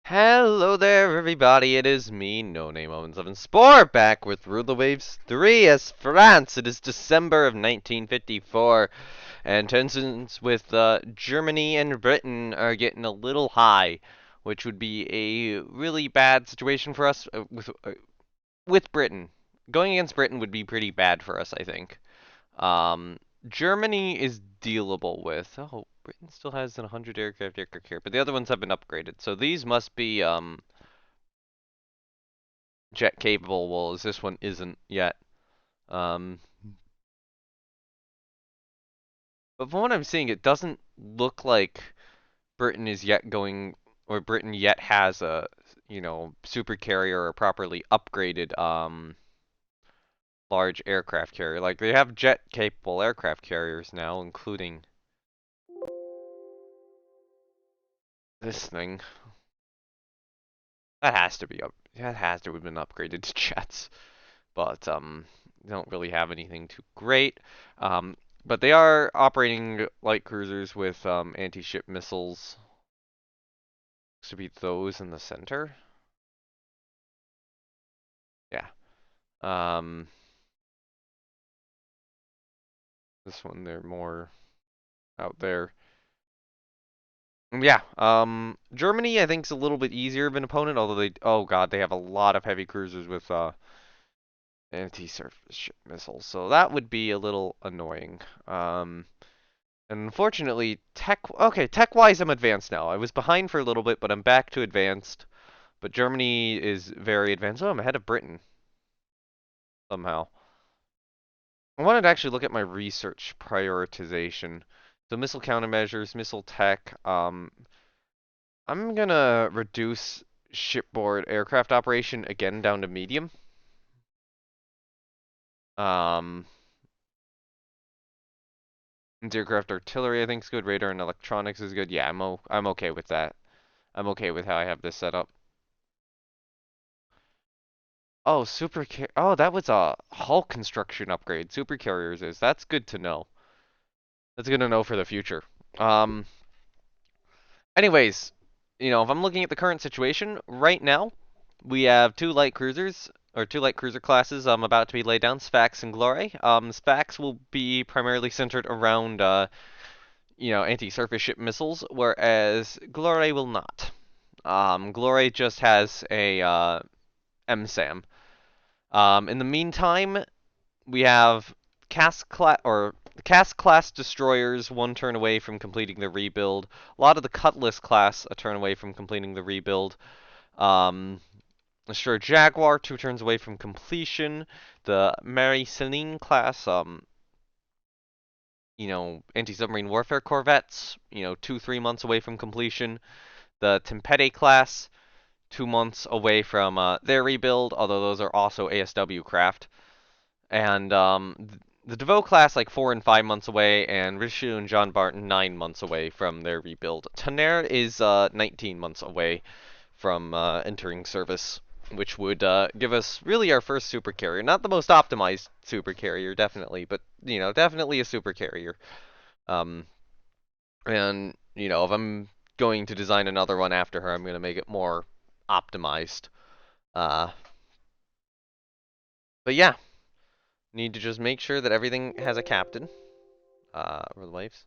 Hello there, everybody. It is me, No Name Owens of Spore, back with Ruler Waves 3 as France. It is December of 1954, and tensions with Germany and Britain are getting a little high, which would be a really bad situation for us with Britain. Going against Britain would be pretty bad for us, I think. Um, Germany is dealable with. Oh, Britain still has an 100 aircraft here, but the other ones have been upgraded. So these must be jet capable, well, as this one isn't yet. Um, but from what I'm seeing, it doesn't look like Britain is yet going, or Britain yet has a, super carrier or properly upgraded large aircraft carrier. Like they have jet capable aircraft carriers now, including this thing. That has to have been upgraded to jets, but they don't really have anything too great. Um, but they are operating light cruisers with anti-ship missiles. Looks to be those in the center. Yeah. Um, this one they're more out there. Yeah. Germany I think is a little bit easier of an opponent, although oh god, they have a lot of heavy cruisers with anti-surface ship missiles, so that would be a little annoying. And unfortunately, tech-wise, I'm advanced now. I was behind for a little bit, but I'm back to advanced. But Germany is very advanced. Oh, I'm ahead of Britain somehow. I wanted to actually look at my research prioritization. So missile countermeasures, missile tech. I'm gonna reduce shipboard aircraft operation again down to medium. Um, Aircraft artillery I think is good. Radar and electronics is good. Yeah, I'm okay with that. I'm okay with how I have this set up. Oh, oh, that was a hull construction upgrade. Super carriers is. That's good to know. That's good to know for the future. Um, anyways, if I'm looking at the current situation right now, we have two light cruisers or two light cruiser classes about to be laid down, Sfax and Glory. Sfax will be primarily centered around anti-surface ship missiles, whereas Glory will not. Glory just has a MSAM. In the meantime, we have Cask class destroyers one turn away from completing the rebuild. A lot of the Cutlass class a turn away from completing the rebuild. Destroyer Jaguar 2 turns away from completion. The Mary Celine class, anti-submarine warfare corvettes, 2-3 months away from completion. The Tempete class 2 months away from their rebuild, although those are also ASW craft. And the DeVoe class like 4 and 5 months away, and Richelieu and John Barton 9 months away from their rebuild. Tonnerre is 19 months away from entering service, which would give us really our first super carrier. Not the most optimized super carrier, definitely, but definitely a super carrier. Um, and if I'm going to design another one after her, I'm going to make it more optimized. Uh, but yeah, need to just make sure that everything has a captain. Over the waves.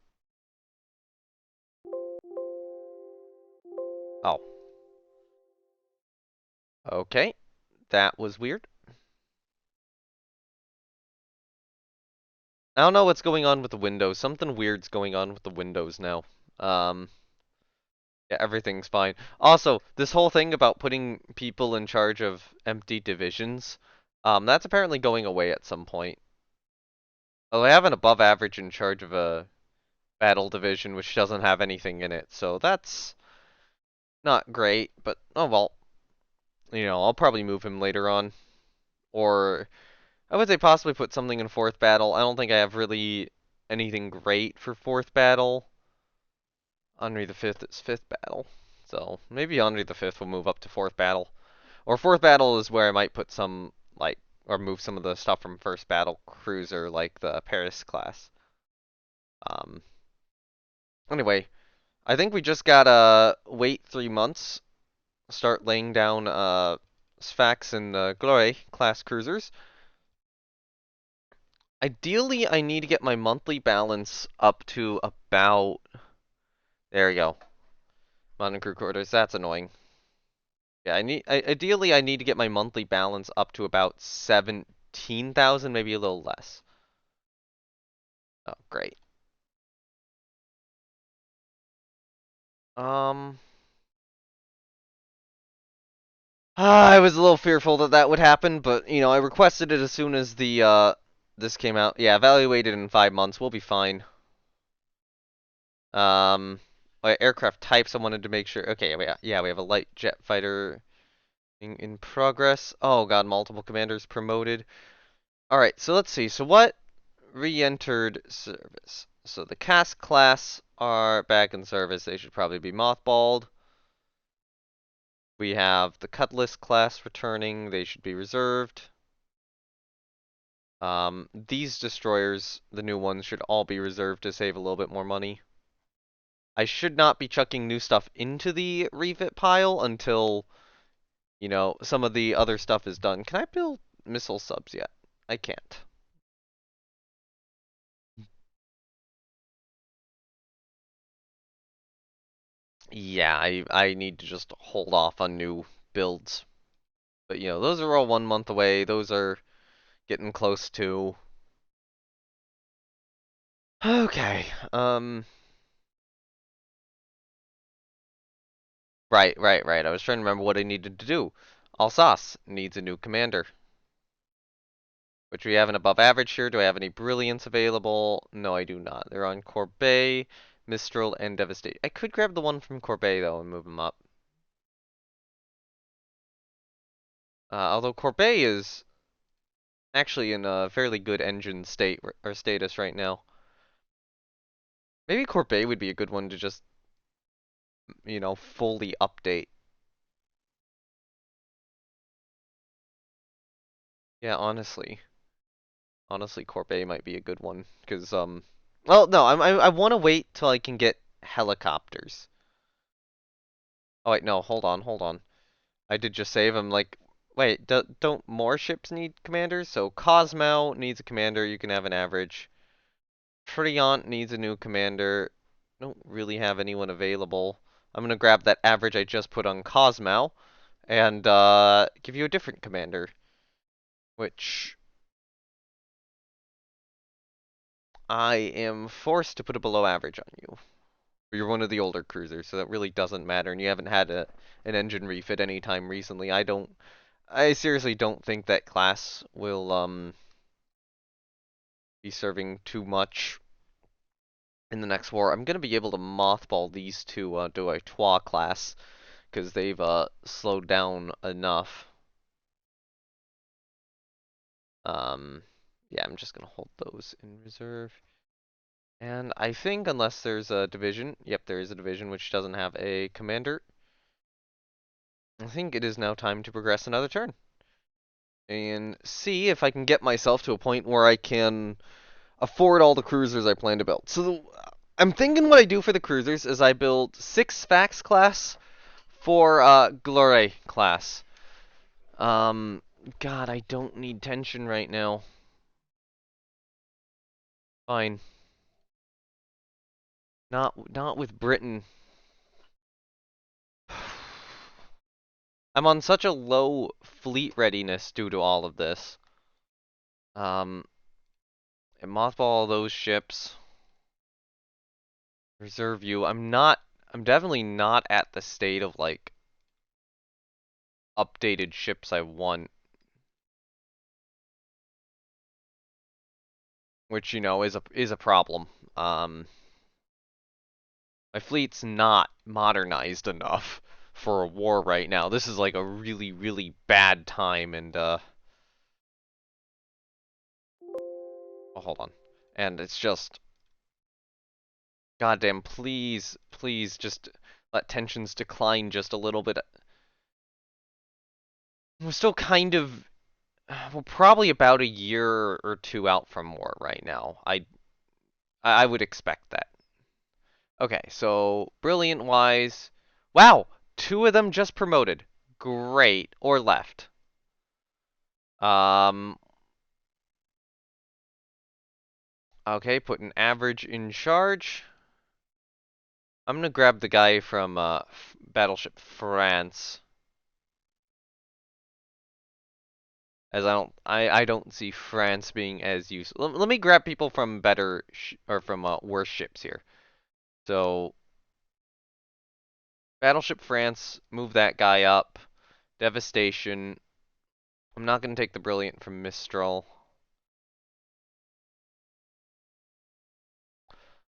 Oh, okay. That was weird. I don't know what's going on with the windows. Something weird's going on with the windows now. Um, yeah, everything's fine. Also, this whole thing about putting people in charge of empty divisions, that's apparently going away at some point. Oh, I have an above average in charge of a battle division which doesn't have anything in it, so that's not great, but oh well. I'll probably move him later on. Or I would say possibly put something in fourth battle. I don't think I have really anything great for fourth battle. Henry the Fifth is fifth battle. So maybe Henry the Fifth will move up to fourth battle. Or fourth battle is where I might put some like or move some of the stuff from first battle cruiser like the Paris class. Um anyway, I think we just gotta wait 3 months start laying down Sfax and Glory class cruisers. Ideally, I need to get my monthly balance up to about. There we go. Modern crew quarters. That's annoying. Yeah, ideally I need to get my monthly balance up to about 17,000, maybe a little less. Oh, great. Um, I was a little fearful that that would happen, but I requested it as soon as the this came out. Yeah, evaluated in 5 months. We'll be fine. Aircraft types. I wanted to make sure. Okay, yeah, we have a light jet fighter in progress. Oh God, multiple commanders promoted. All right, so let's see. So what re-entered service? So the cask class are back in service. They should probably be mothballed. We have the Cutlass class returning. They should be reserved. These destroyers, the new ones, should all be reserved to save a little bit more money. I should not be chucking new stuff into the refit pile until, some of the other stuff is done. Can I build missile subs yet? I can't. Yeah, I need to just hold off on new builds. But those are all 1 month away. Those are getting close to. Okay. Right. I was trying to remember what I needed to do. Alsace needs a new commander. Which we have an above average here. Do I have any brilliance available? No, I do not. They're on Corbeil, Mistral, and Devastate. I could grab the one from Corbeil though and move them up. Although Corbeil is actually in a fairly good engine state or status right now. Maybe Corbeil would be a good one to just, fully update. Yeah, honestly. Honestly, Corbeil might be a good one because well, no, I want to wait till I can get helicopters. Oh wait, no, hold on. I did just save. I'm like, wait, don't more ships need commanders? So Cosmo needs a commander. You can have an average. Triant needs a new commander. Don't really have anyone available. I'm gonna grab that average I just put on Cosmo and give you a different commander, which I am forced to put a below average on you. You're one of the older cruisers, so that really doesn't matter, and you haven't had an engine refit anytime recently. I seriously don't think that class will be serving too much in the next war. I'm gonna be able to mothball these two Deux class because they've slowed down enough. Yeah, I'm just gonna hold those in reserve. And I think unless there's a division, yep, there is a division which doesn't have a commander. I think it is now time to progress another turn and see if I can get myself to a point where I can afford all the cruisers I plan to build. So I'm thinking what I do for the cruisers is I build 6 Fax class, 4 Glory class. God, I don't need tension right now. Fine. Not with Britain. I'm on such a low fleet readiness due to all of this. And mothball all those ships. Reserve you. I'm definitely not at the state of like updated ships I want. Which, is a problem. My fleet's not modernized enough for a war right now. This is like a really, really bad time and oh, hold on. And it's just goddamn please just let tensions decline just a little bit. We're still kind of we're probably about a year or two out from war right now. I would expect that. Okay, so brilliant wise. Wow, 2 of them just promoted. Great. Or left. Okay, put an average in charge. I'm gonna grab the guy from Battleship France, as I don't see France being as useful. Let me grab people from better or from worse ships here. So Battleship France, move that guy up. Devastation. I'm not gonna take the Brilliant from Mistral.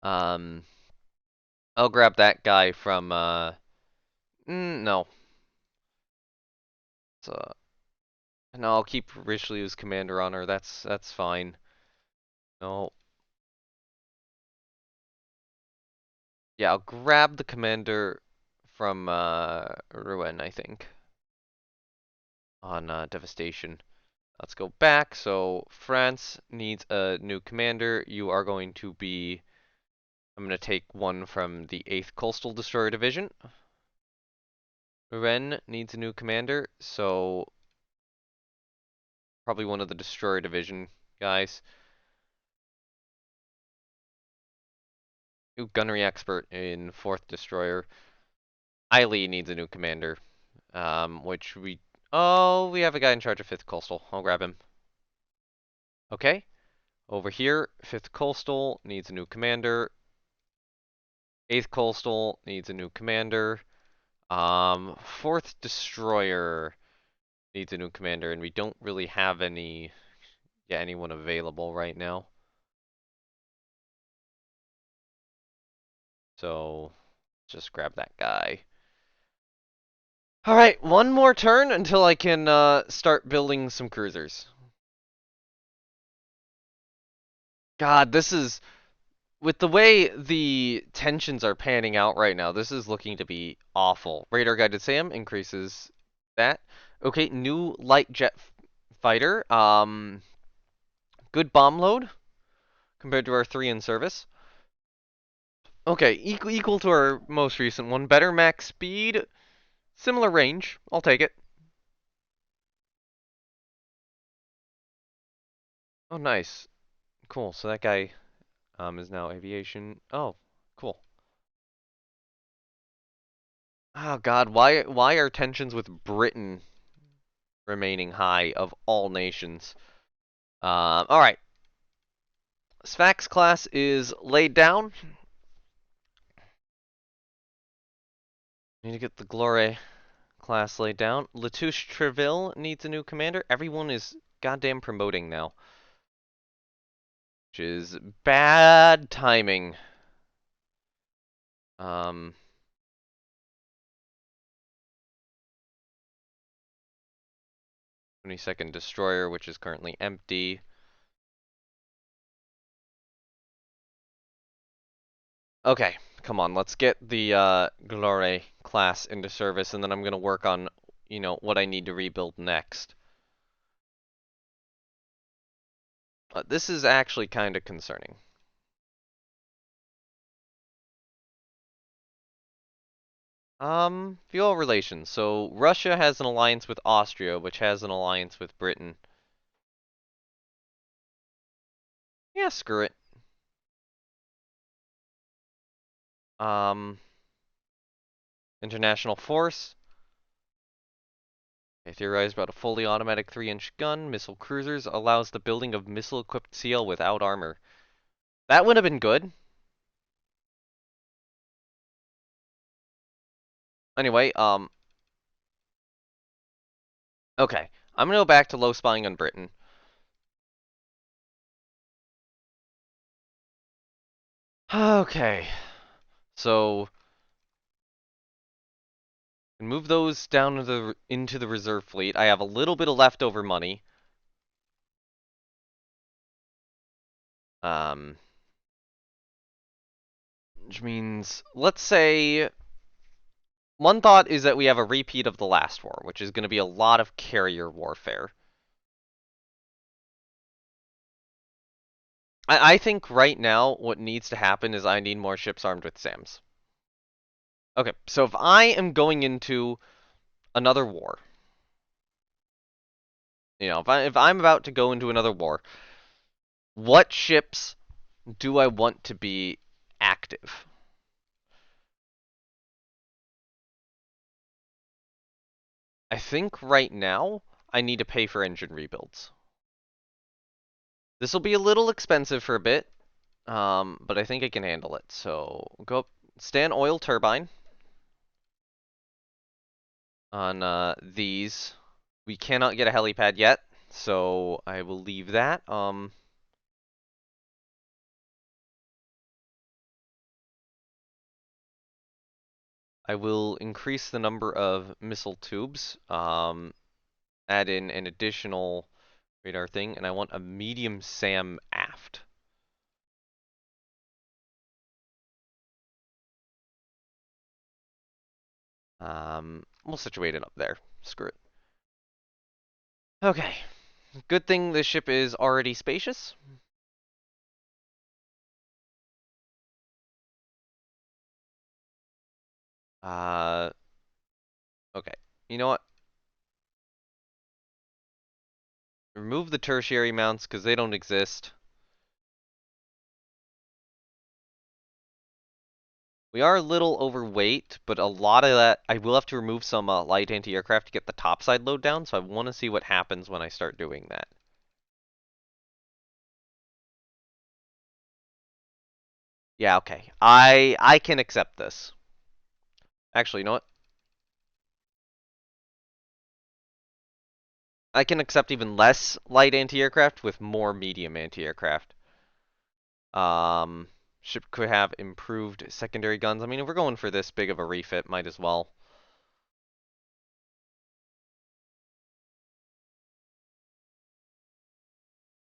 Um, I'll grab that guy from no. So no, I'll keep Richelieu's commander on her. That's fine. No. Yeah, I'll grab the commander from Rouen, I think, on Devastation. Let's go back. So France needs a new commander. You are going to be. I'm going to take one from the 8th Coastal Destroyer Division. Rouen needs a new commander, so probably one of the Destroyer Division guys. New gunnery expert in 4th Destroyer. Eiley needs a new commander, which we... Oh, we have a guy in charge of 5th Coastal. I'll grab him. Okay. Over here, 5th Coastal needs a new commander. 8th Coastal needs a new commander. 4th Destroyer needs a new commander, and we don't really have anyone available right now. So, just grab that guy. Alright, one more turn until I can start building some cruisers. God, this is... With the way the tensions are panning out right now, this is looking to be awful. Radar guided SAM increases that. Okay, new light jet fighter. Good bomb load compared to our 3 in service. Okay, equal to our most recent one. Better max speed, similar range. I'll take it. Oh, nice. Cool. So that guy is now aviation. Oh, cool. Oh God, why are tensions with Britain remaining high of all nations? All right. Sfax class is laid down. Need to get the Glory class laid down. Latouche Treville needs a new commander. Everyone is goddamn promoting now, which is bad timing. 22nd Destroyer, which is currently empty. Okay, come on, let's get the Glory class into service, and then I'm gonna work on, what I need to rebuild next. This is actually kind of concerning. Fuel relations. So Russia has an alliance with Austria, which has an alliance with Britain. Yeah, screw it. Um, International force. They theorized about a fully automatic 3-inch gun, missile cruisers, allows the building of missile-equipped CL without armor. That would have been good. Anyway, okay. I'm gonna go back to low spying on Britain. Okay. So, move those down into the reserve fleet. I have a little bit of leftover money. Which means, let's say, one thought is that we have a repeat of the last war, which is going to be a lot of carrier warfare. I think right now what needs to happen is I need more ships armed with SAMs. Okay, so if I am going into another war, if I'm about to go into another war, what ships do I want to be active? I think right now I need to pay for engine rebuilds. This will be a little expensive for a bit, but I think I can handle it. So go up, stand oil turbine on these. We cannot get a helipad yet, so I will leave that. I will increase the number of missile tubes. Add in an additional radar thing, and I want a medium SAM aft. We'll situate it up there. Screw it. Okay. Good thing this ship is already spacious. Uh, okay. You know what? Remove the tertiary mounts because they don't exist. We are a little overweight, but a lot of that, I will have to remove some light anti-aircraft to get the topside load down, so I want to see what happens when I start doing that. Yeah, okay. I can accept this. Actually, you know what? I can accept even less light anti-aircraft with more medium anti-aircraft. Um, Ship could have improved secondary guns. I mean, if we're going for this big of a refit, might as well.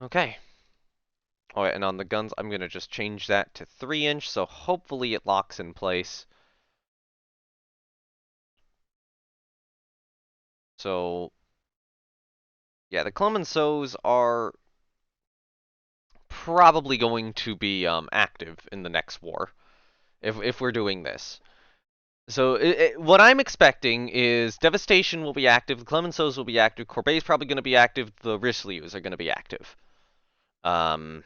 Okay. Oh, and on the guns, I'm gonna just change that to 3-inch, so hopefully it locks in place. So, yeah, the Clemenceaus are probably going to be active in the next war if we're doing this. So what I'm expecting is Devastation will be active, the Clemenceaus will be active, Corbet's probably going to be active, the Richelieus are going to be active. Um,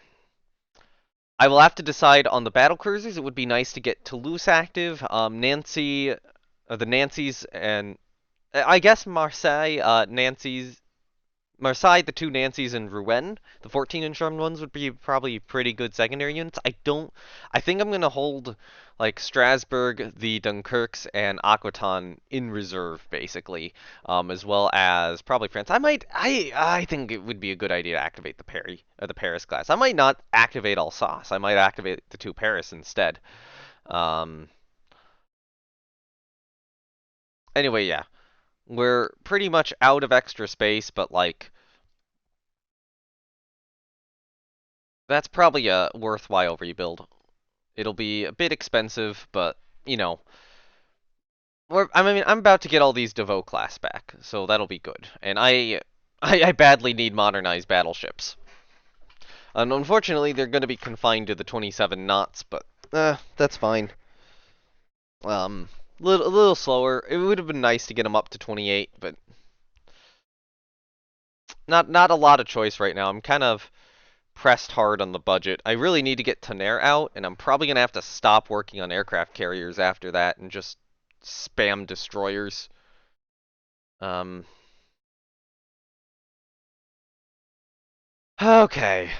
I will have to decide on the battle cruisers. It would be nice to get Toulouse active, the Nancys, and I guess Marseille, Marseille, the two Nancys, and Rouen, the 14-inch armed ones would be probably pretty good secondary units. I think I'm gonna hold like Strasbourg, the Dunkirks, and Aquitaine in reserve, basically, as well as probably France. I think it would be a good idea to activate the Paris class. I might not activate Alsace. I might activate the two Paris instead. Um, anyway, yeah, we're pretty much out of extra space, but like. That's probably a worthwhile rebuild. It'll be a bit expensive, but, you know, I mean, I'm about to get all these Devoe class back, so that'll be good. And I badly need modernized battleships. And unfortunately, they're going to be confined to the 27 knots, but that's fine. A little slower. It would have been nice to get them up to 28, but not a lot of choice right now. I'm kind of pressed hard on the budget. I really need to get Tonnerre out, and I'm probably going to have to stop working on aircraft carriers after that and just spam destroyers. Um, okay.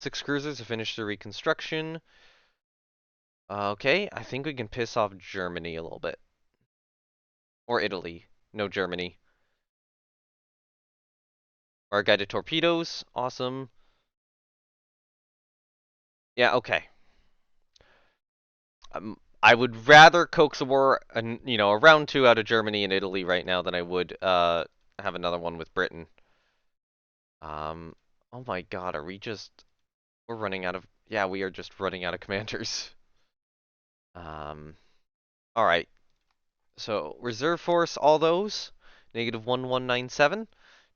6 cruisers have finished their reconstruction. Okay, I think we can piss off Germany a little bit. Or Italy. No, Germany. Our guided torpedoes. Awesome. Yeah, okay. I would rather coax a war, a round 2 out of Germany and Italy right now than I would have another one with Britain. Um, oh my god, we're running out of, yeah, we are just running out of commanders. Um, alright, so reserve force, all those, -1197.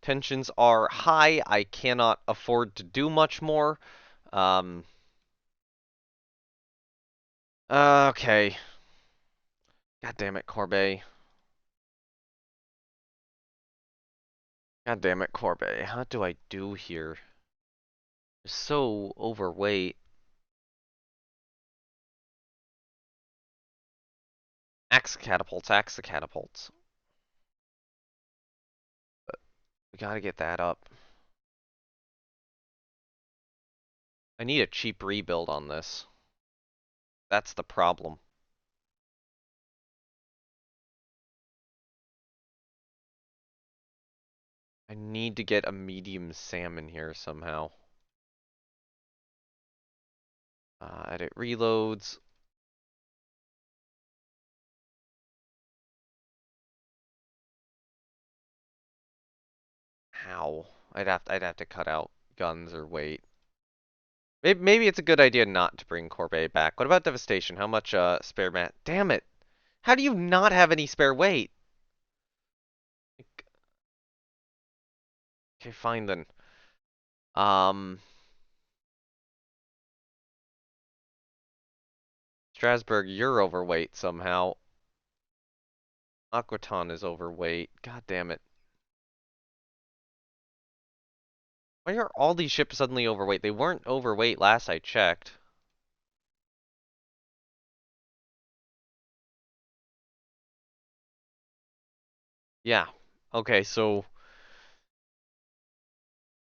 Tensions are high, I cannot afford to do much more. Um, okay. God damn it, Corbet. God damn it, Corbet. What do I do here? You're so overweight. Axe catapults, axe the catapults. We gotta get that up. I need a cheap rebuild on this. That's the problem. I need to get a medium salmon here somehow. Edit reloads. How? I'd have to cut out guns or wait. Maybe it's a good idea not to bring Corbet back. What about Devastation? How much spare mat? Damn it! How do you not have any spare weight? Okay, fine then. Um, Strasbourg, you're overweight somehow. Aquaton is overweight. God damn it. Why are all these ships suddenly overweight? They weren't overweight last I checked. Yeah. Okay, so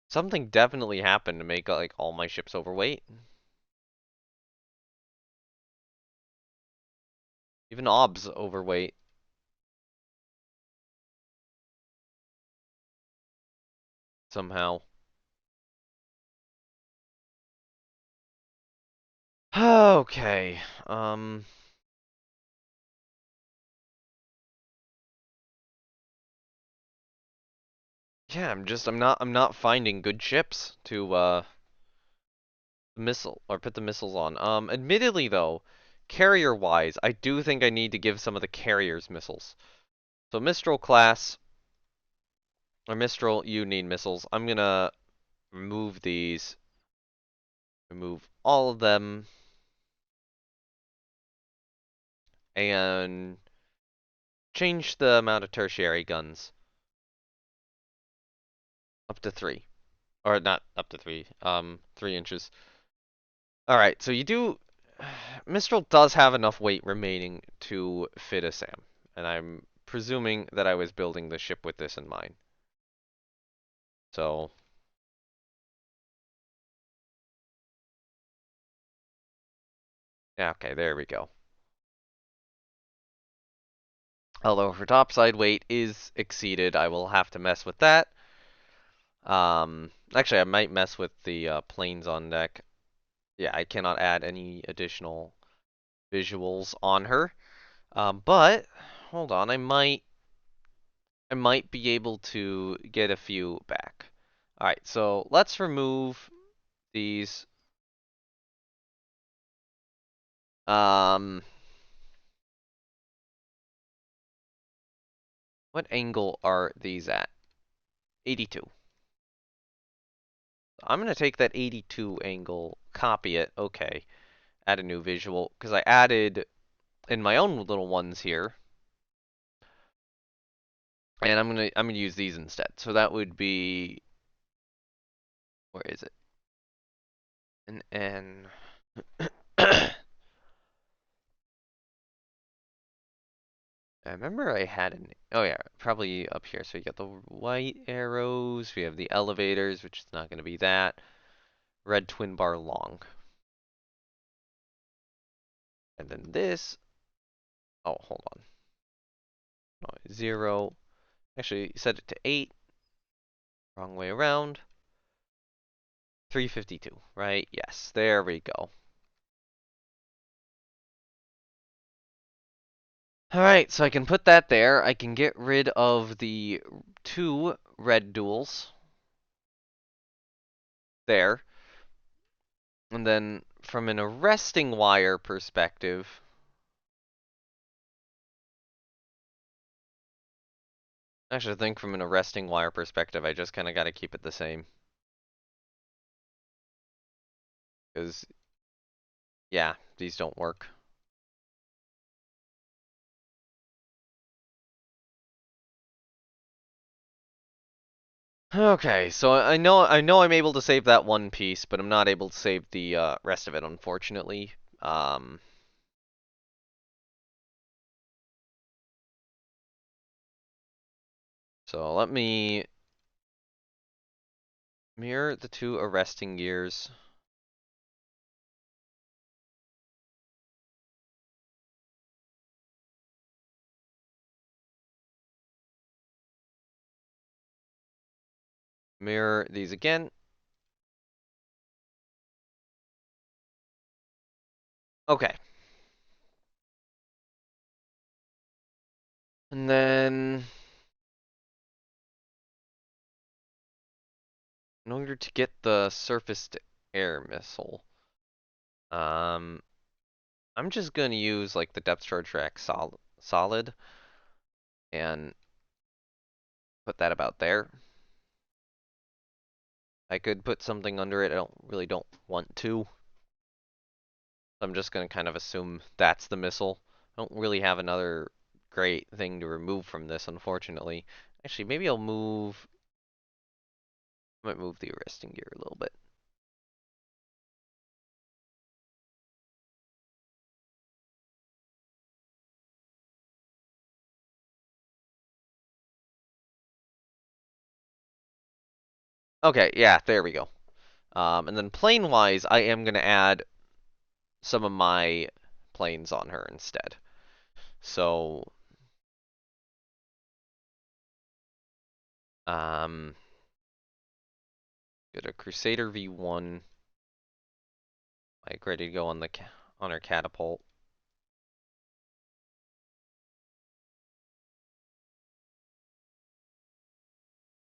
something definitely happened to make like all my ships overweight. Even Ob's overweight somehow. Okay. Yeah, I'm not finding good ships to missile or put the missiles on. Admittedly though, carrier wise, I do think I need to give some of the carriers missiles. So Mistral class or Mistral, you need missiles. I'm gonna remove these, remove all of them, and change the amount of tertiary guns up to 3. Or not up to 3, 3 inches. Alright, so you do... Mistral does have enough weight remaining to fit a SAM. And I'm presuming that I was building the ship with this in mind. So... Yeah, okay, there we go. Although for topside weight is exceeded, I will have to mess with that. Actually, I might mess with the planes on deck. Yeah, I cannot add any additional visuals on her. But hold on, I might be able to get a few back. All right, so let's remove these. Um, what angle are these at? 82. I'm gonna take that 82 angle, copy it. Okay, add a new visual because I added in my own little ones here, and I'm gonna use these instead. So that would be, where is it? An N. I remember I had an, oh yeah, probably up here. So you got the white arrows, we have the elevators, which is not going to be that. Red twin bar long. And then this, oh, hold on. No, 0. Actually, set it to 8. Wrong way around. 352, right? Yes, there we go. Alright, so I can put that there. I can get rid of the 2 red duels there. And then from an arresting wire perspective, actually, I think from an arresting wire perspective, I just kind of got to keep it the same. Because, yeah, these don't work. Okay, so I know I'm able to save that one piece, but I'm not able to save the rest of it, unfortunately. Um, so let me mirror the two arresting gears. Mirror these again. Okay. And then in order to get the surface to air missile, um, I'm just gonna use like the depth charge rack solid and put that about there. I could put something under it. I don't want to. I'm just gonna kind of assume that's the missile. I don't really have another great thing to remove from this, unfortunately. Actually, maybe I might move the arresting gear a little bit. Okay, yeah, there we go. And then plane-wise, I am gonna add some of my planes on her instead. So, um, get a Crusader V1, like ready to go on on her catapult.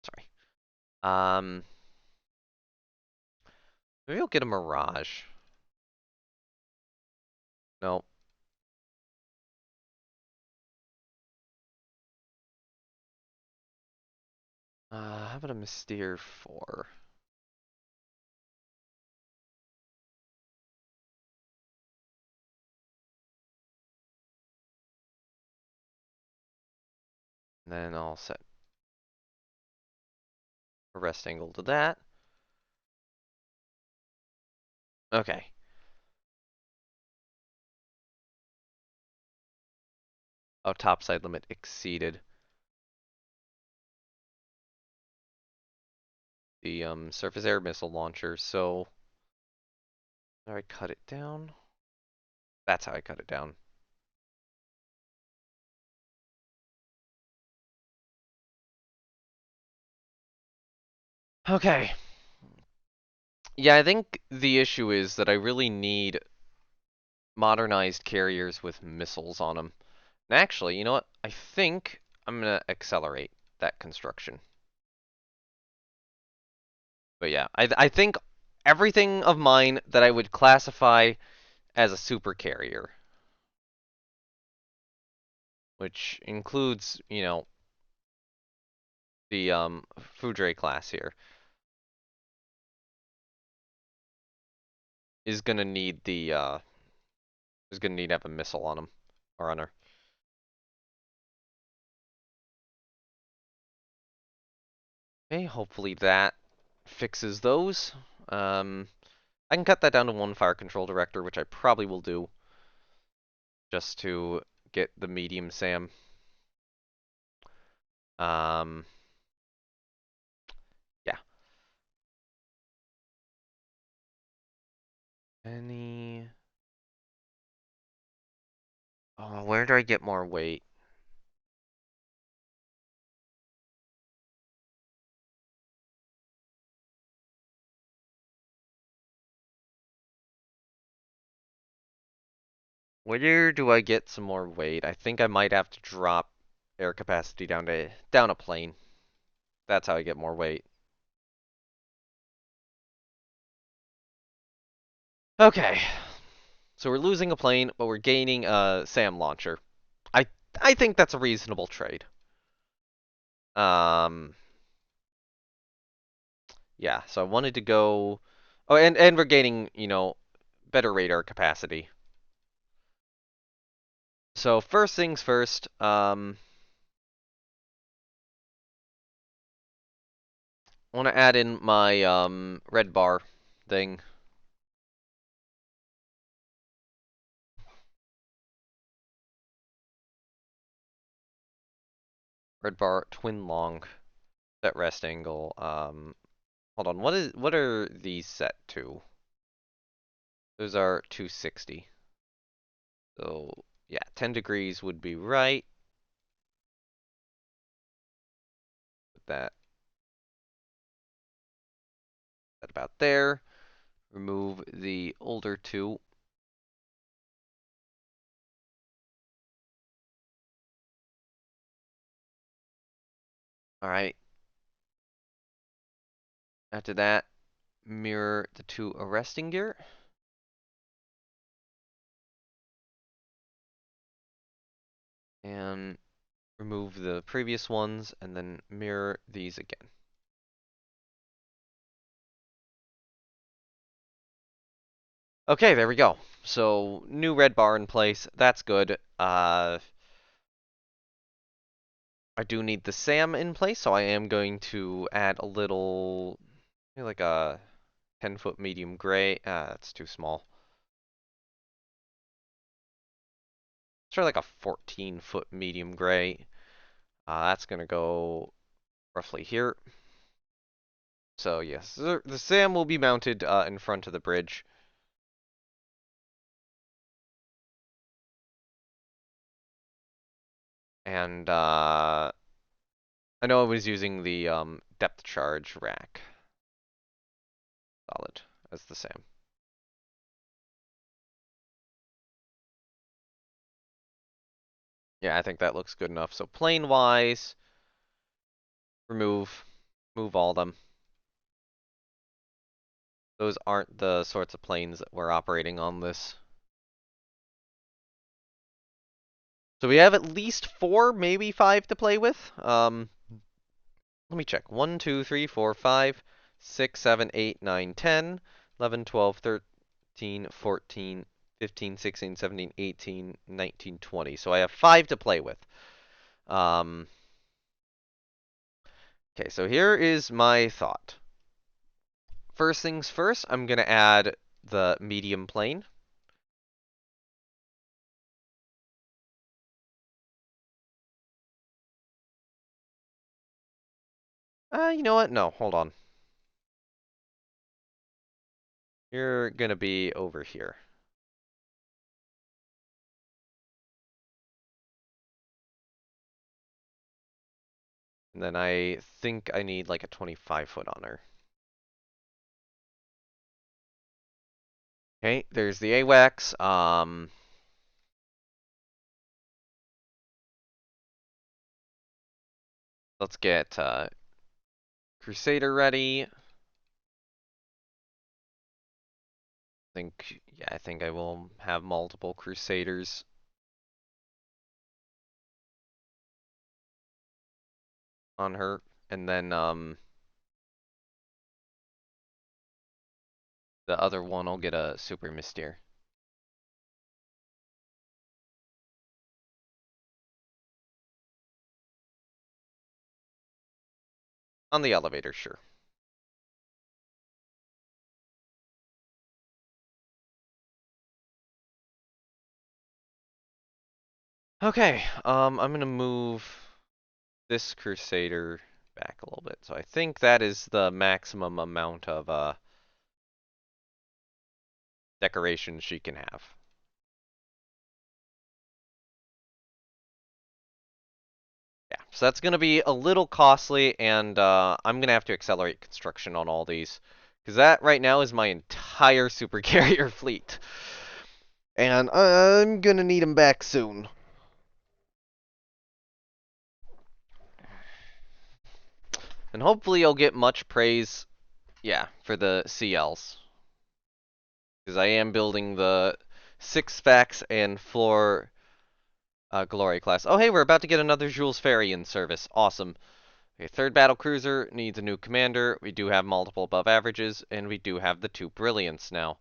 Sorry. Um, maybe I'll get a Mirage. No. How about a Mystere 4? And then I'll set a rest angle to that. Okay. Oh, topside limit exceeded. The surface air missile launcher, so how do I cut it down? That's how I cut it down. Okay. Yeah, I think the issue is that I really need modernized carriers with missiles on them. And actually, you know what? I think I'm gonna accelerate that construction. But yeah, I think everything of mine that I would classify as a super carrier, which includes, the Foudre class here, is gonna need the is gonna need to have a missile on him or on her. Okay, hopefully that fixes those. Um, I can cut that down to one fire control director, which I probably will do, just to get the medium SAM. Um, yeah. Any? Oh, where do I get more weight? Where do I get some more weight? I think I might have to drop air capacity down a plane. That's how I get more weight. Okay. So we're losing a plane, but we're gaining a SAM launcher. I I think that's a reasonable trade. Um, yeah. So I wanted to go. Oh, and we're gaining, better radar capacity. So first things first. want to add in my red bar thing. Red bar twin long. Set rest angle. Hold on. What are these set to? Those are 260. So yeah, 10 degrees would be right. Put that about there. Remove the older two. All right. After that, mirror the two arresting gear. And remove the previous ones, and then mirror these again. Okay, there we go. So, new red bar in place. That's good. I do need the SAM in place, so I am going to add a little, maybe like a 10-foot medium gray. That's too small. Let's try like a 14-foot medium gray. That's going to go roughly here. So yes, the SAM will be mounted in front of the bridge. And I know I was using the depth charge rack. Solid as the SAM. Yeah, I think that looks good enough. So plane wise, move all them. Those aren't the sorts of planes that we're operating on this. So we have at least 4, maybe 5 to play with. Let me check. 1, 2, 3, 4, 5, 6, 7, 8, 9, 10, 11, 12, 13, 14, 15, 16, 17, 18, 19, 20. So I have 5 to play with. Okay, so here is my thought. First things first, I'm going to add the medium plane. You know what? No, hold on. You're going to be over here. And then I think I need like a 25-foot on her. Okay, there's the AWACS. Let's get Crusader ready. I think I will have multiple Crusaders on her. And then the other one will get a Super Mystere. On the elevator, sure. Okay, I'm gonna move this Crusader back a little bit. So I think that is the maximum amount of decorations she can have. Yeah, so that's going to be a little costly, and I'm going to have to accelerate construction on all these. Because that right now is my entire super carrier fleet. And I'm going to need them back soon. And hopefully you'll get much praise, yeah, for the CLs. Because I am building the 6 Fax and 4 Glory class. Oh hey, we're about to get another Jules Ferry in service. Awesome. Okay, third battle cruiser needs a new commander. We do have multiple above averages, and we do have the 2 brilliants now.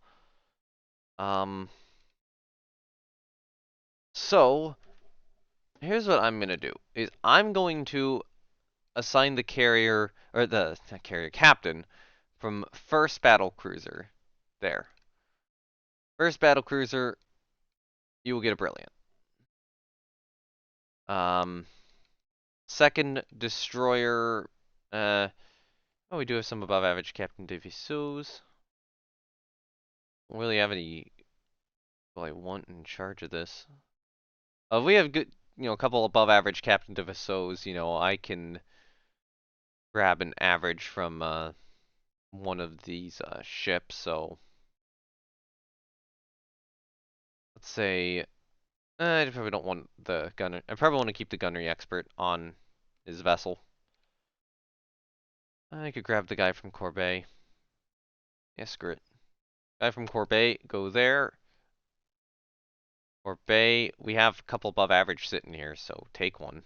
So here's what I'm gonna do: is I'm going to assign the carrier, or the not carrier captain, from first battle cruiser. There. First battle cruiser, you will get a brilliant. Um, Second destroyer, oh, we do have some above average captain de vaisseaux. Don't really have any people I want in charge of this. We have good, a couple above average captain de vaisseaux. I can grab an average from one of these ships. So let's say I probably don't want the gunner. I probably want to keep the gunnery expert on his vessel. I could grab the guy from Corbeil. Yeah, screw it. Guy from Corbeil, go there. Corbeil, we have a couple above average sitting here, so take one.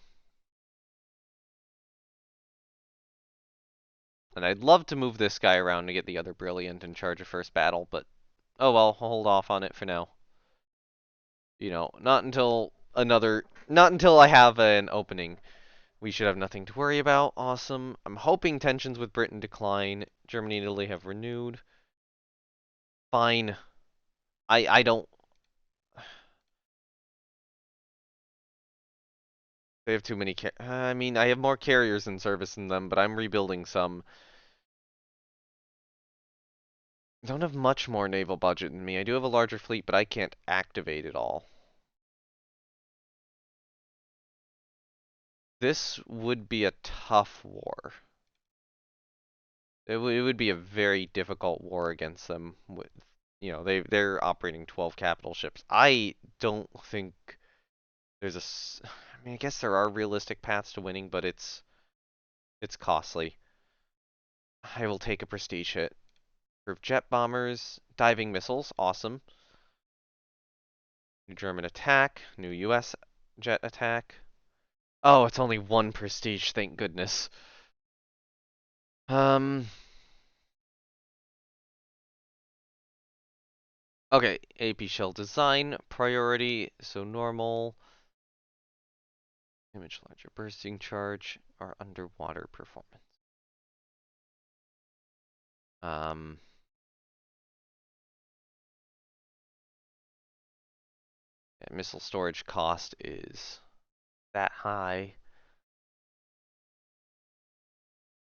And I'd love to move this guy around to get the other brilliant in charge of first battle, but oh well, I'll hold off on it for now. Not until I have an opening. We should have nothing to worry about. Awesome. I'm hoping tensions with Britain decline. Germany and Italy have renewed. Fine. I don't. They have too many I mean, I have more carriers in service than them, but I'm rebuilding some. I don't have much more naval budget than me. I do have a larger fleet, but I can't activate it all. This would be a tough war. It would be a very difficult war against them. With, they're operating 12 capital ships. I don't think there's I mean, I guess there are realistic paths to winning, but it's costly. I will take a prestige hit. Group jet bombers, diving missiles, awesome. New German attack, new US jet attack. Oh, it's only one prestige, thank goodness. Okay, AP shell design, priority, so normal. Image larger bursting charge, or underwater performance. Um, yeah, missile storage cost is that high.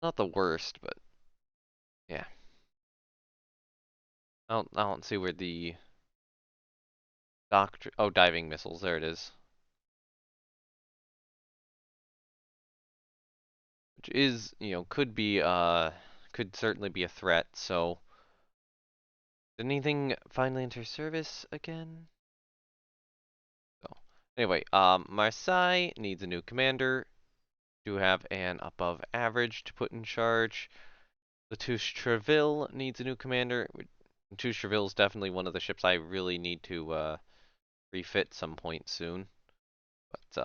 Not the worst, but yeah. I don't see where the doctrine. Oh, diving missiles. There it is. Which is, could certainly be a threat. So, did anything finally enter service again? So, anyway, Marseille needs a new commander. Do have an above average to put in charge. Latouche-Treville needs a new commander. Latouche-Treville is definitely one of the ships I really need to refit some point soon. But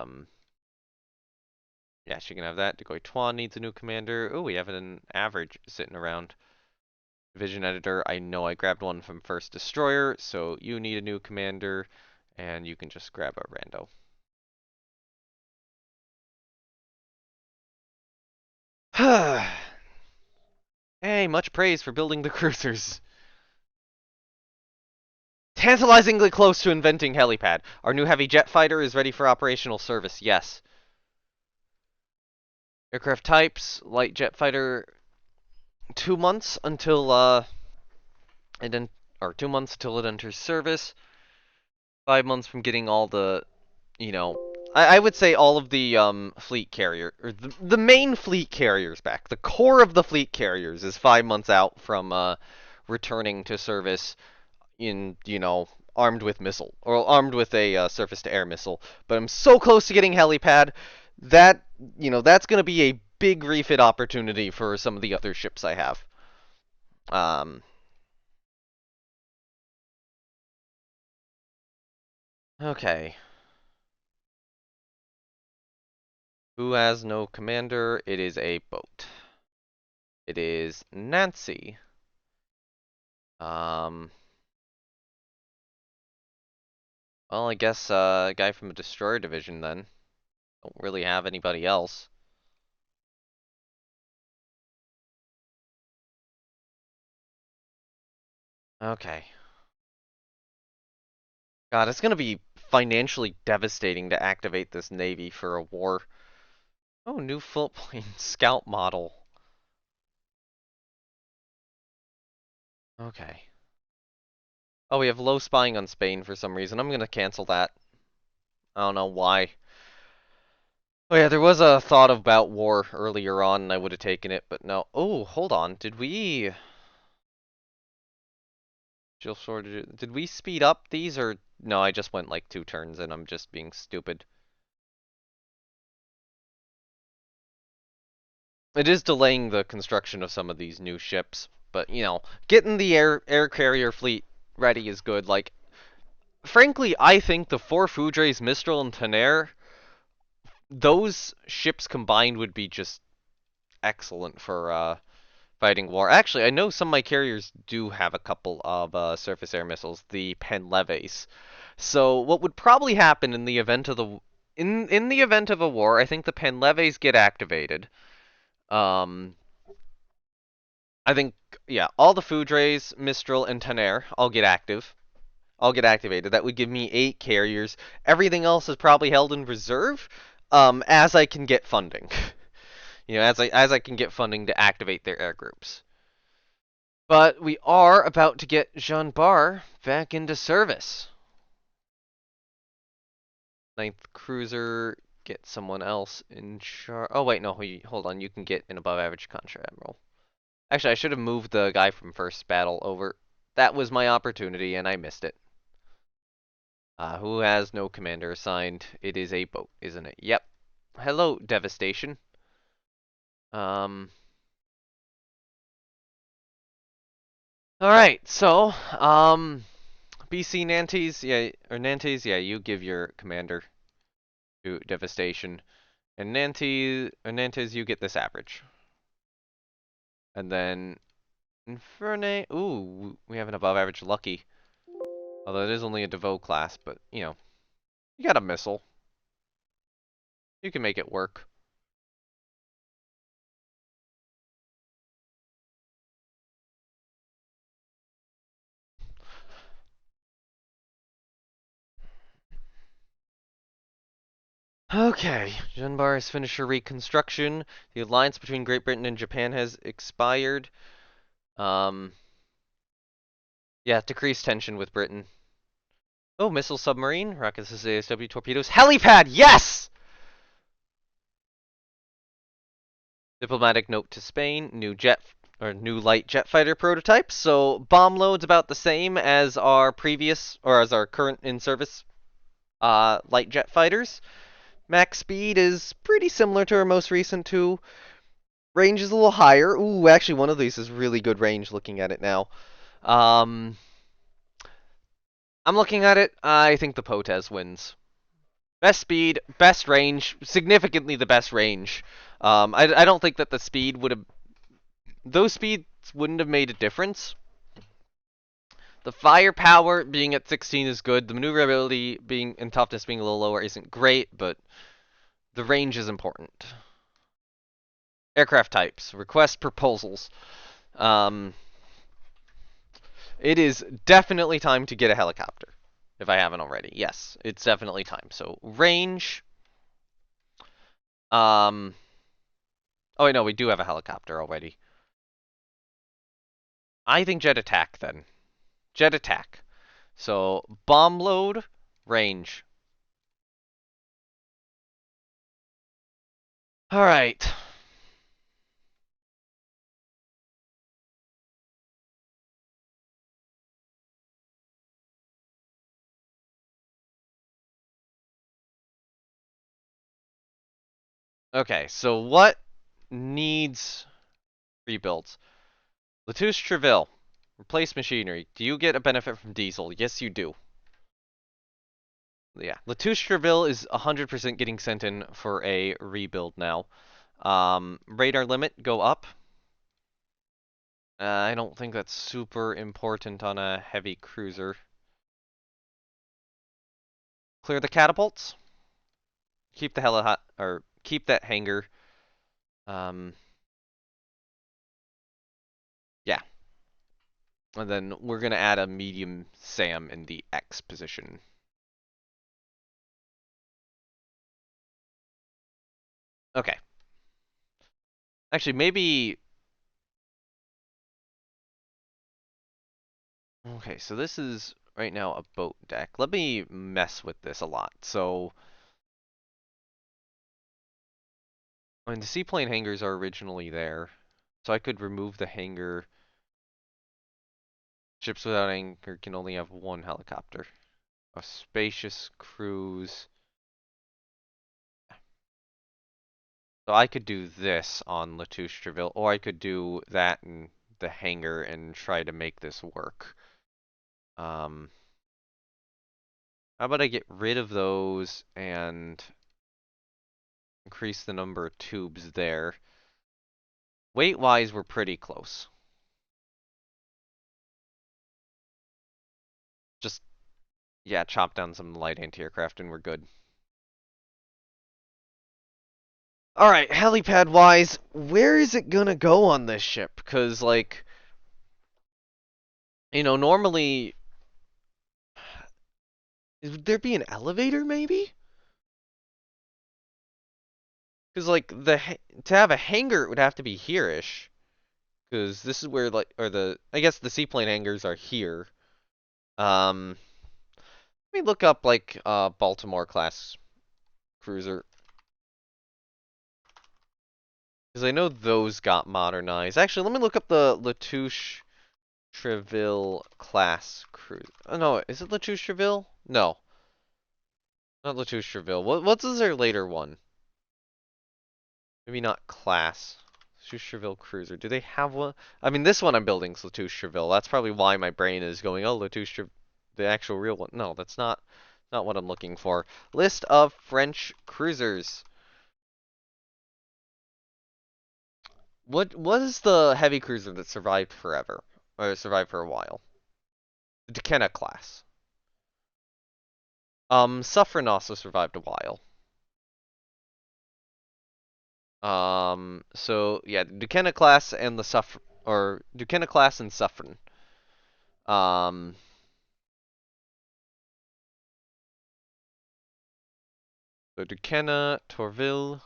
yeah, she can have that. Degoy Tuan needs a new commander. Oh, we have an average sitting around. Division editor, I know I grabbed one from First Destroyer, so you need a new commander, and you can just grab a rando. Hey, much praise for building the cruisers. Tantalizingly close to inventing helipad. Our new heavy jet fighter is ready for operational service, yes. Aircraft types, light jet fighter, 2 months until or 2 months until it enters service. 5 months from getting all the, I would say all of the fleet carrier or the main fleet carriers back. The core of the fleet carriers is 5 months out from returning to service in, armed with missile or armed with a surface to air missile. But I'm so close to getting helipad that, that's going to be a big refit opportunity for some of the other ships I have. Okay. Who has no commander? It is a boat. It is Nancy. Um, well, I guess a guy from a destroyer division then. Don't really have anybody else. Okay. God, it's gonna be financially devastating to activate this navy for a war. Oh, new floatplane scout model. Okay. Oh, we have low spying on Spain for some reason. I'm gonna cancel that. I don't know why. Oh yeah, there was a thought about war earlier on, and I would have taken it, but no. Oh, hold on. Did we... Jill shortage... Did we speed up these, or... No, I just went like 2 turns, and I'm just being stupid. It is delaying the construction of some of these new ships, but, you know, getting the air carrier fleet ready is good. Like, frankly, I think the 4 Foudres, Mistral, and Tonnerre, those ships combined would be just excellent for, fighting war. Actually, I know some of my carriers do have a couple of surface air missiles, the Penleves. So what would probably happen in the event of the in the event of a war, I think the Penleves get activated. Um, I think yeah, all the Foudres, Mistral, and Tonnerre all get active. All get activated. That would give me 8 carriers. Everything else is probably held in reserve, as I can get funding. You know, as I can get funding to activate their air groups. But we are about to get Jean Bar back into service. Ninth cruiser, get someone else in charge. Oh wait, no, hold on. You can get an above average contra admiral. Actually, I should have moved the guy from first battle over. That was my opportunity, and I missed it. Who has no commander assigned? It is a boat, isn't it? Yep. Hello, devastation. Um. All right, so BC Nantes, yeah, or Nantes, yeah. You give your commander to devastation. And Nantes, you get this average. And then Infernape, ooh, we have an above average lucky. Although it is only a DeVoe class, but, you know, you got a missile. You can make it work. Okay, Junbar has finished her reconstruction. The alliance between Great Britain and Japan has expired. Um, yeah, decrease tension with Britain. Oh, missile submarine, rockets ASW torpedoes, helipad, yes! Diplomatic note to Spain, new light jet fighter prototypes. So bomb load's about the same as our previous or as our current in service light jet fighters. Max speed is pretty similar to our most recent two. Range is a little higher. Ooh, actually one of these is really good range looking at it now. Um, I'm looking at it. I think the Potez wins. Best speed, best range, significantly the best range. I don't think that the speed would have those speeds wouldn't have made a difference. The firepower being at 16 is good. The maneuverability being and toughness being a little lower isn't great, but the range is important. Aircraft types. Request proposals. Um, it is definitely time to get a helicopter. If I haven't already. Yes, it's definitely time. So range. Um, oh wait, no, we do have a helicopter already. I think jet attack then. Jet attack. So bomb load, range. All right. Okay, so what needs rebuilds? Latouche Treville. Replace machinery. Do you get a benefit from diesel? Yes, you do. Yeah. Latouche Treville is 100% getting sent in for a rebuild now. Radar limit, go up. I don't think that's super important on a heavy cruiser. Clear the catapults. Keep the or keep that hangar. Um, yeah. And then we're gonna add a medium SAM in the X position. Okay. Actually, maybe... Okay, so this is right now a boat deck. Let me mess with this a lot. So, I mean, the seaplane hangars are originally there. So I could remove the hangar. Ships without anchor can only have one helicopter. A spacious cruise. So I could do this on Latouche-Treville, or I could do that in the hangar and try to make this work. How about I get rid of those and increase the number of tubes there. Weight-wise, we're pretty close. Just, yeah, chop down some light anti-aircraft and we're good. Alright, helipad-wise, where is it gonna go on this ship? Because, like, normally... Would there be an elevator, maybe? Because, like, to have a hangar, it would have to be here-ish. Because this is where, like, I guess the seaplane hangars are here. Um, Let me look up, like, Baltimore-class cruiser. Because I know those got modernized. Actually, let me look up the Latouche-Treville class cruiser. Oh, no, is it Latouche-Treville? No, not Latouche-Treville. What's their later one? Maybe not class. Latouche-Treville cruiser. Do they have one? I mean, this one I'm building is Latouche-Treville. That's probably why my brain is going, oh, Latouche-Treville, the actual real one. No, that's not what I'm looking for. List of French cruisers. What is the heavy cruiser that survived forever? Or survived for a while? The Duquesne class. Suffren also survived a while. So yeah, Duquesne class and Duquesne class and Suffren. Um, so Duquesne, Tourville.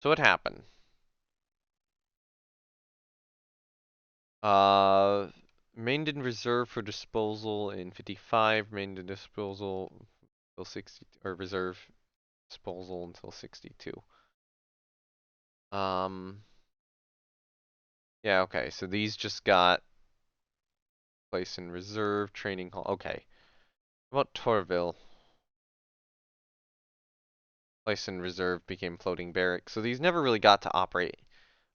So what happened? Uh, Remained in reserve for disposal in 55. Remained in disposal until 60, or reserve disposal until 62. Um, yeah, okay. So these just got placed in reserve training hall. Okay. What about Tourville? Placed in reserve became floating barracks. So these never really got to operate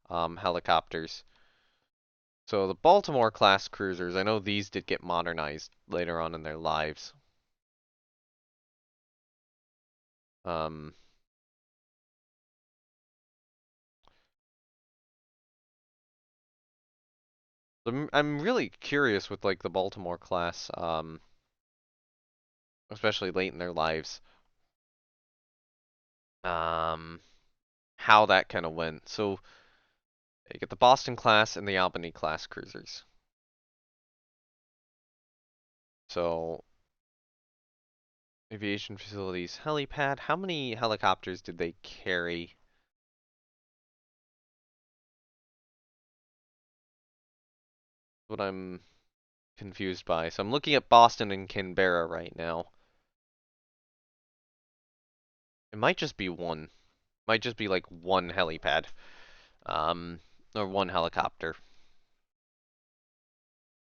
helicopters. So the Baltimore class cruisers, I know these did get modernized later on in their lives. Um, I'm really curious with like the Baltimore class, especially late in their lives, um, how that kind of went. So you get the Boston class and the Albany class cruisers. So aviation facilities, helipad. How many helicopters did they carry? What I'm confused by. So I'm looking at Boston and Canberra right now. It might just be one. Might just be like one helipad. Um, or one helicopter.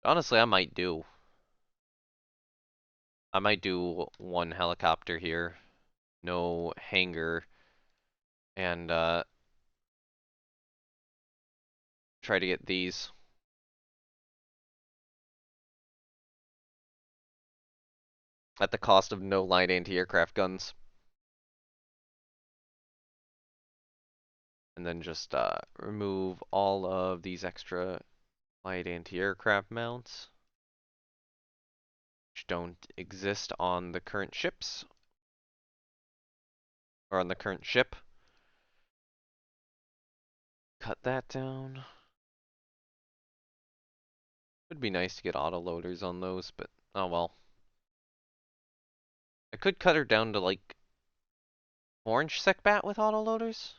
Honestly, I might do one helicopter here. No hangar. And, try to get these. At the cost of no light anti-aircraft guns. And then just, remove all of these extra light anti-aircraft mounts. Which don't exist on the current ships. Or on the current ship. Cut that down. Would be nice to get autoloaders on those, but oh well. I could cut her down to like orange secbat with autoloaders.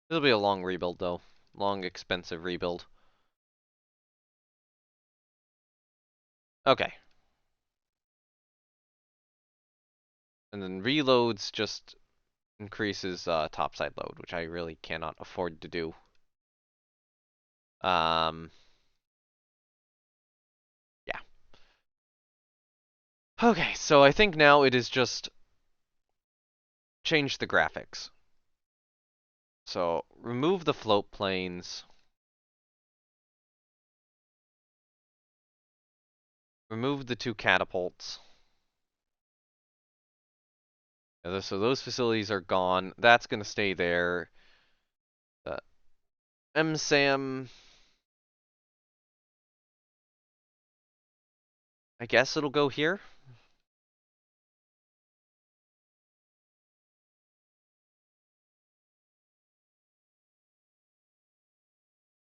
It'll be a long rebuild though. Long, expensive rebuild. Okay. And then reloads just increases topside load, which I really cannot afford to do. Yeah. Okay, so I think now it is just change the graphics. So remove the float planes. Remove the 2 catapults. So those facilities are gone. That's going to stay there. MSAM, I guess it'll go here.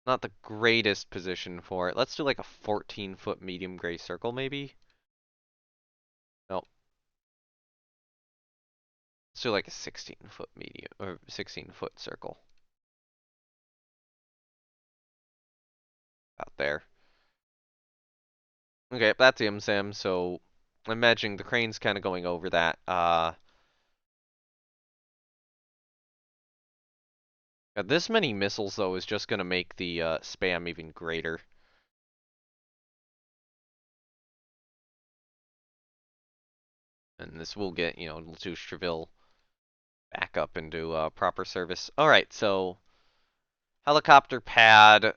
Not the greatest position for it. Let's do like a 14-foot medium gray circle, maybe? No. Let's do like a 16-foot medium, or 16-foot circle. Out there. Okay, that's the MSAM, so I'm imagining the crane's kind of going over that. This many missiles, though, is just going to make the spam even greater. And this will get, Latouche Treville back up into proper service. Alright, so helicopter pad.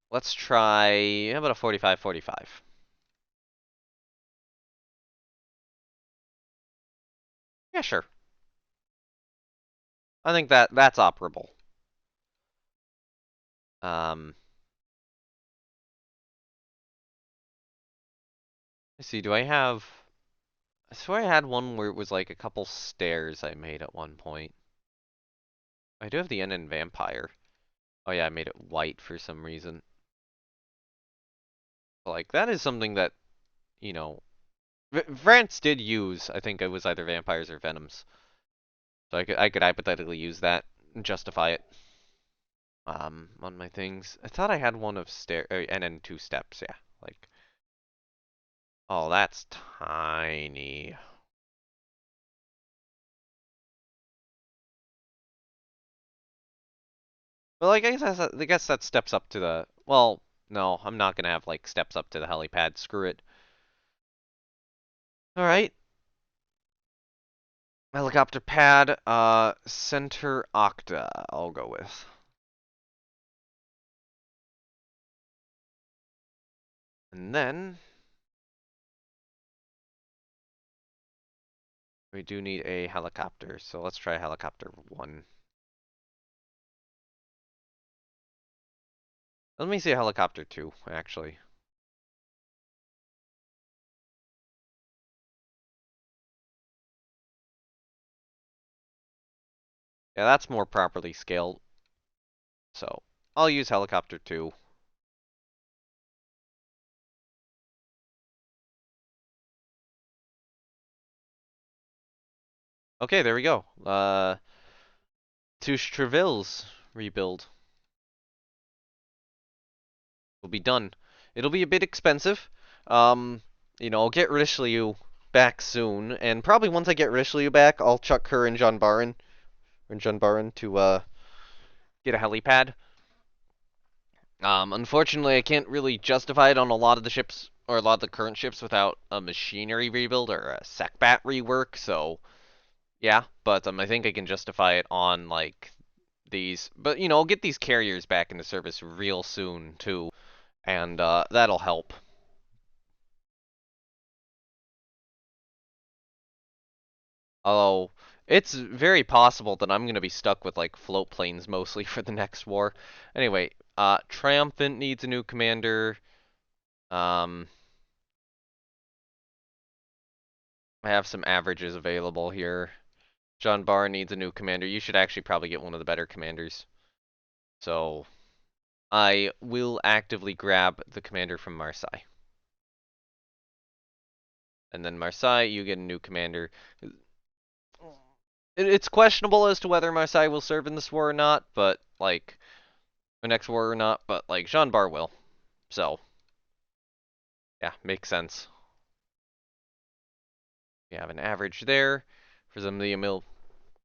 Let's try, how about a 45-45? Yeah, sure. I think that's operable. Let's see, do I have... I swear I had one where it was like a couple stairs I made at one point. I do have the NN Vampire. Oh yeah, I made it white for some reason. Like, that is something that, you know... France did use, I think it was either vampires or venoms. So I could hypothetically use that and justify it. On my things. I thought I had one of and then 2 steps, yeah. Like, oh, that's tiny. Well, I guess that steps up to the, well, no, I'm not gonna have like steps up to the helipad. Screw it. All right. Helicopter pad, center octa, I'll go with. And then we do need a helicopter, so let's try helicopter 1. Let me see a helicopter 2, actually. Yeah, that's more properly scaled. So I'll use helicopter 2. Okay, there we go. Touche Treville's rebuild will be done. It'll be a bit expensive. Um, I'll get Richelieu back soon, and probably once I get Richelieu back, I'll chuck her and John Barron to get a helipad. Unfortunately, I can't really justify it on a lot of the ships or a lot of the current ships without a machinery rebuild or a SecBat rework. So yeah, but I think I can justify it on like these. But I'll get these carriers back into service real soon too, and that'll help. Although it's very possible that I'm gonna be stuck with like float planes mostly for the next war. Anyway, Triumphant needs a new commander. Um, I have some averages available here. John Barr needs a new commander. You should actually probably get one of the better commanders. So I will actively grab the commander from Marseille. And then Marseille, you get a new commander. It's questionable as to whether Marseille will serve in this war or not, but, like, the next war or not, but, like, Jean Bar will. So, yeah, makes sense. We have an average there for some of the Emil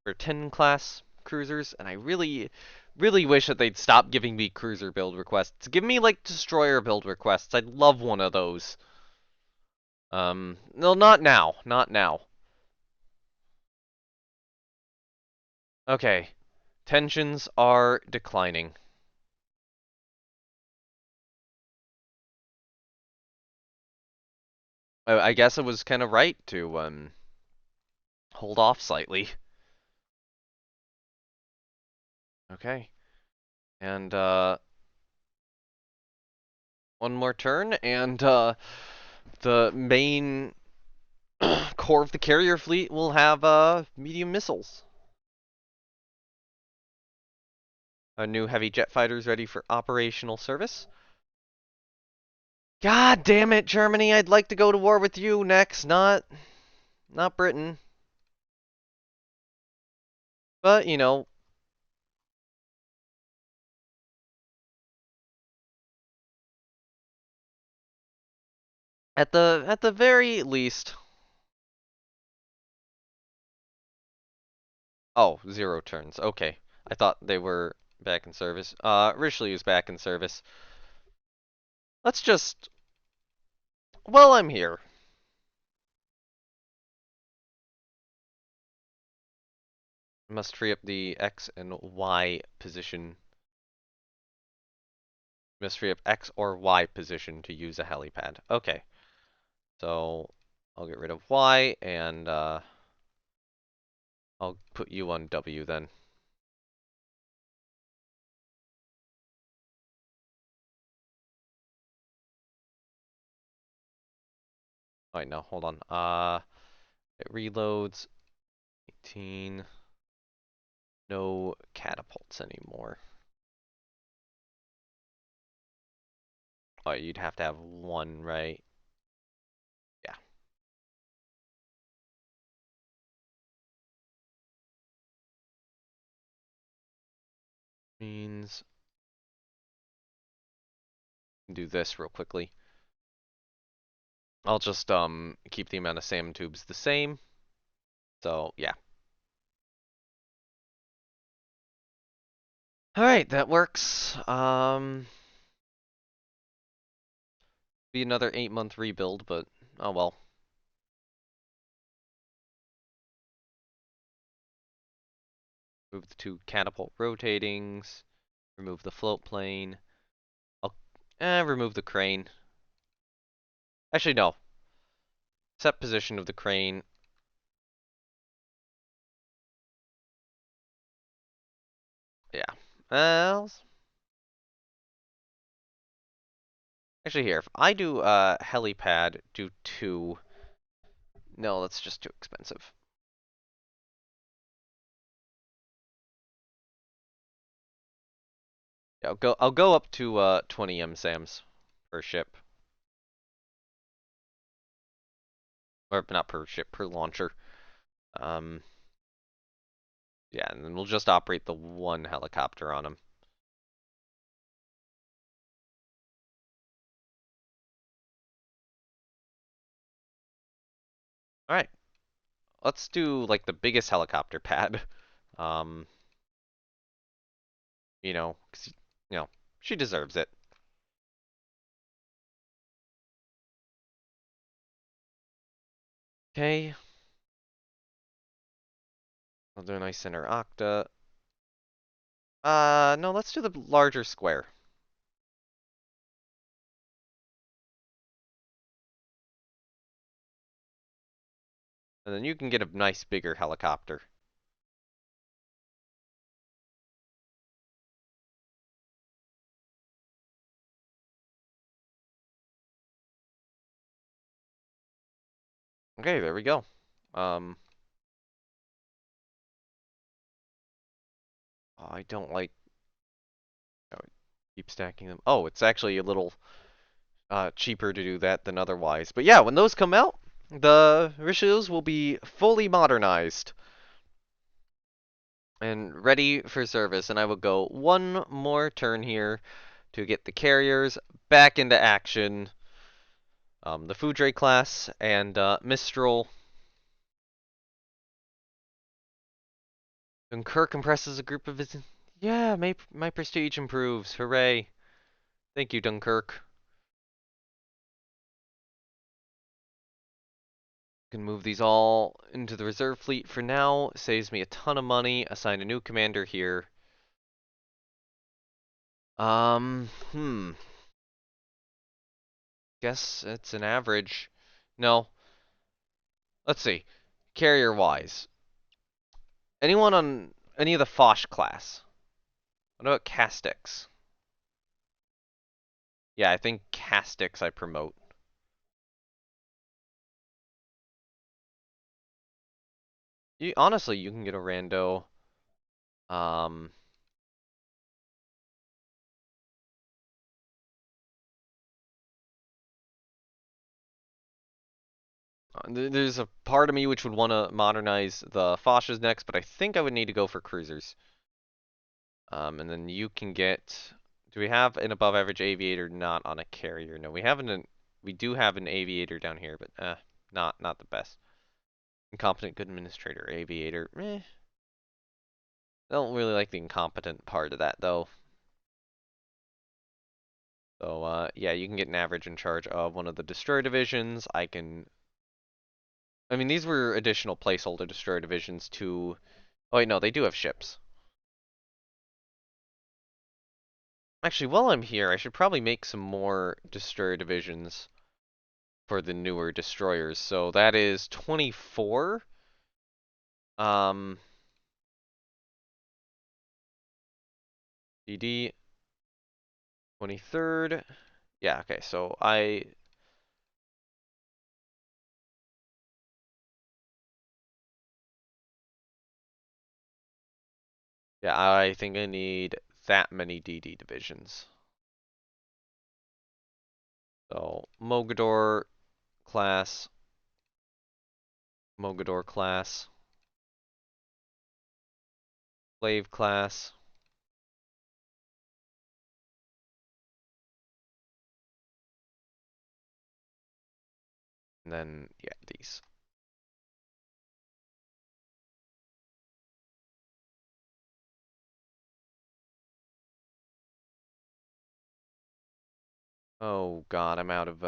for 10 class cruisers, and I really, really wish that they'd stop giving me cruiser build requests. Give me, like, destroyer build requests. I'd love one of those. No, not now. Not now. Okay. Tensions are declining. I guess it was kind of right to, hold off slightly. Okay. And, one more turn, and, the main core of the carrier fleet will have, medium missiles. New heavy jet fighters ready for operational service. God damn it, Germany! I'd like to go to war with you next, not Britain. But you know, at the very least. Oh, 0 turns. Okay, I thought they were back in service. Richelieu's back in service. Let's just. Well, I'm here. Must free up the X and Y position. Must free up X or Y position to use a helipad. Okay. So I'll get rid of Y and I'll put you on W then. Alright, no, hold on. It reloads. 18. No catapults anymore. Oh, you'd have to have one, right? Yeah. Means do this real quickly. I'll just keep the amount of SAM tubes the same. So yeah. Alright, that works. Be another 8-month rebuild, but oh well. Move the 2 catapult rotatings. Remove the float plane. I'll remove the crane. Actually, no. Set position of the crane. Yeah. Actually, here, if I do helipad, do 2. No, that's just too expensive. Yeah, I'll go up to 20 MSAMs per ship. Or not per ship, per launcher. Um, yeah, and then we'll just operate the 1 helicopter on them. Alright. Let's do like the biggest helicopter pad. Um, 'cause, she deserves it. Okay. I'll do a nice center octa. No, let's do the larger square. And then you can get a nice bigger helicopter. Okay, there we go. Oh, I don't like keep stacking them. Oh, it's actually a little cheaper to do that than otherwise. But yeah, when those come out, the Richelieus will be fully modernized and ready for service. And I will go one more turn here to get the carriers back into action. The Foudre class and Mistral. Dunkirk compresses a group of his. Yeah, my prestige improves. Hooray. Thank you, Dunkirk. Can move these all into the reserve fleet for now. Saves me a ton of money. Assign a new commander here. Um, hmm. Guess it's an average. No. Let's see. Carrier-wise. Anyone on any of the Foch class? What about Castix? Yeah, I think Castix I promote. Honestly, you can get a rando. Um, there's a part of me which would want to modernize the Foch's next, but I think I would need to go for cruisers. And then you can get. Do we have an above average aviator not on a carrier? No, we do have an aviator down here, but not the best. Incompetent good administrator, aviator. I don't really like the incompetent part of that though. So yeah, you can get an average in charge of one of the destroyer divisions. I mean, these were additional placeholder destroyer divisions to. Oh wait, no, they do have ships. Actually, while I'm here, I should probably make some more destroyer divisions for the newer destroyers. So that is 24. Um, DD 23rd. Yeah, okay. So I think I need that many DD divisions. So class, Mogador class, Slave class, and then yeah, these. Oh God, I'm out of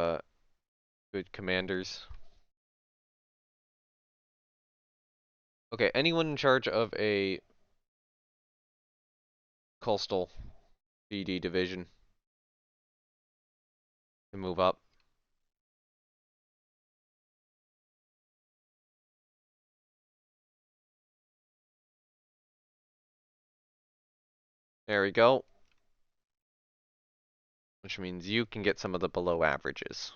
good commanders. Okay, anyone in charge of a coastal DD division to move up? There we go. Which means you can get some of the below averages.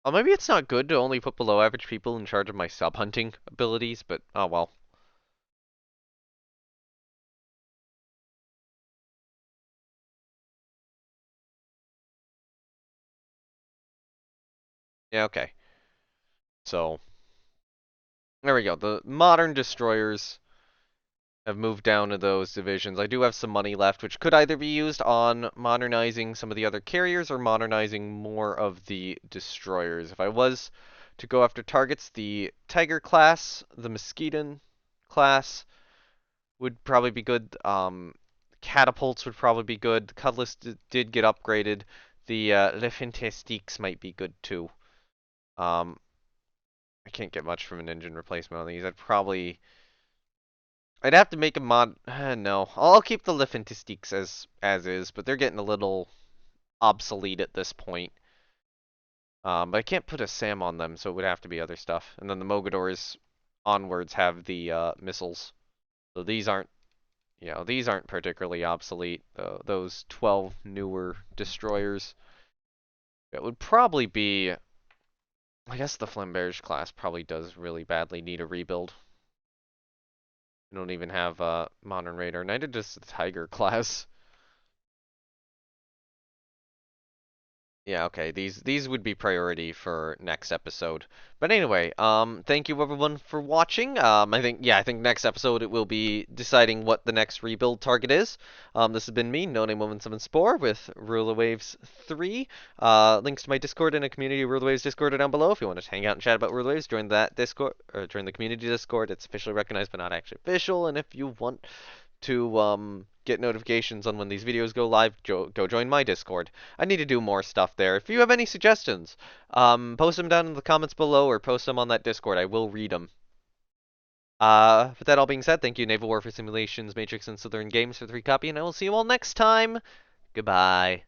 Oh, maybe it's not good to only put below average people in charge of my sub-hunting abilities, but oh well. Yeah, okay. So, there we go. The modern destroyers have moved down to those divisions. I do have some money left, which could either be used on modernizing some of the other carriers or modernizing more of the destroyers. If I was to go after targets, the Tiger class, the Mosquiton class would probably be good. Catapults would probably be good. The Cutlass did get upgraded. The Le Fantastiques might be good too. I can't get much from an engine replacement on these. I'd have to make a mod. No, I'll keep the Le Fantastiques as is, but they're getting a little obsolete at this point. But I can't put a SAM on them, so it would have to be other stuff. And then the Mogadors onwards have the missiles. So these aren't particularly obsolete. Those 12 newer destroyers. It would probably be I guess the Flamberge class probably does really badly need a rebuild. We don't even have modern radar. Neither does the Tiger class. Yeah, okay. These would be priority for next episode. But anyway, thank you everyone for watching. I think next episode it will be deciding what the next rebuild target is. This has been me, No Name Woman 7 Spore with Ruler Waves 3. Links to my Discord and a community Ruler Waves Discord are down below. If you want to hang out and chat about Ruler Waves, join that Discord or join the community Discord. It's officially recognized but not actually official. And if you want to get notifications on when these videos go live, go join my Discord. I need to do more stuff there. If you have any suggestions, post them down in the comments below or post them on that Discord. I will read them. With that all being said, thank you Naval Warfare Simulations, Matrix, and Slytherin Games for the free copy, and I will see you all next time. Goodbye.